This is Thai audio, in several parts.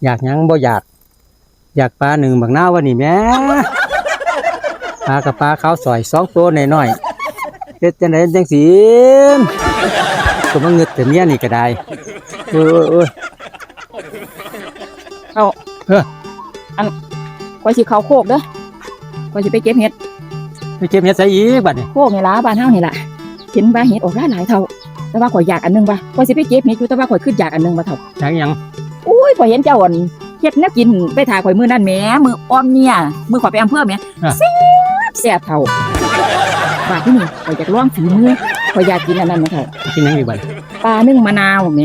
อยากหยังบ่อยากปลาหนึ่งบักนาววะนี่แม่ปลากับปลาขาวสอย2ตัวน้อยๆเฮ็ดจังได๋จังสิก็มาเงึดแต่เมียนี่ก็ได้โอ้ยเอาอันข่อยสิเข้าโคกเด้อข่อยสิไปเก็บเห็ดไปเก็บเฮ็ดใส่อีกบัดนี้โคกนี่ล่ะบ้านเฮานี่ล่ะเห็นว่าเห็ดออกหลายเท่าแต่ว่าข่อยอยากอันนึงว่าข่อยสิไปเก็บเห็ดอยู่แต่ว่าข่อยคิดอยากอันนึงว่าเท่าอยากหยังอุ้ยข่อยเห็นเจ้าอ่อนเฮ็ดแนวกินไปถ่ายข่อยมื้อนั้นแหมมื้ออ้อมเนี่ยมื้อข่อยไปอำเภอแหมแซ่บเท่าบาดที่นี่ข่อยอยากลองฝีมือข่อยอยากกินอันนั้นนะเท่ากินหยังอีกบัดปลานึ่งมะนาวแหม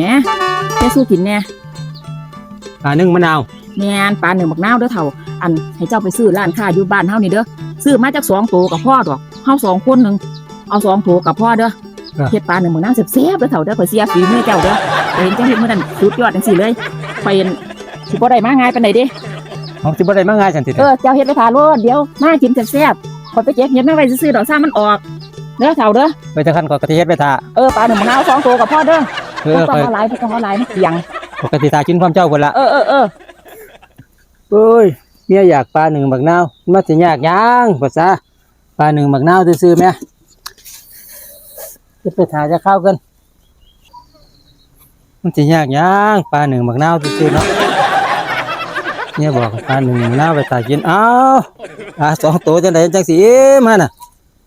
แค่สู้กินแน่ปลานึ่งมะนาวแม่นปลานึ่งบักนาวเด้อเท่าอันให้เจ้าไปซื้อร้านค้าอยู่บ้านเฮานี่เด้อซื้อมาจาก2ตัวกับพ่อดอกเฮา2คนนึงเอา2ตัวกับพ่อเด้อเฮ็ดปลานึ่งบักนาวแซ่บๆเด้อเท่าเด้อข่อยเสียฝีมือเจ้าเด้อเห็นจังเฮ็ดมื้อนั้นสุดยอดจังซี่เลยข่อยสิบ่ได้มาง่ายปานใดเด้เฮาสิบ่ได้มาง่ายจังซี่เจ้าเฮ็ดไปทาโลดเดี๋ยวมากินแซ่บๆข่อยไปเก็บเฮ็ดมาไว้ซื่อๆดอกซ่ามันออกเด้อเท่าเด้อไปจังคั่นก็กะทิเฮ็ดไปท่าปลานึ่งบักนาว2ตัวกับพ่อเด้อต้องเอาหลายต้องเอาหลายมันเสี่ยงปกติตากินความเจ้าพุ่นล่ะโอ้ยเมียอยากปลาหนึ่งบักนาวมันสิยากหยังภาษาปลาหนึ่งบักนาวซื่อๆแม่จะไปถ่ายจะเข้ากันมันสิยากหยังปลาหนึ่งบักนาวซื่อๆเนาะเนี่ยบอกปลาหนึ่งบักนาวไปตากิน2ตัวจังได๋จังสิมาน่ะ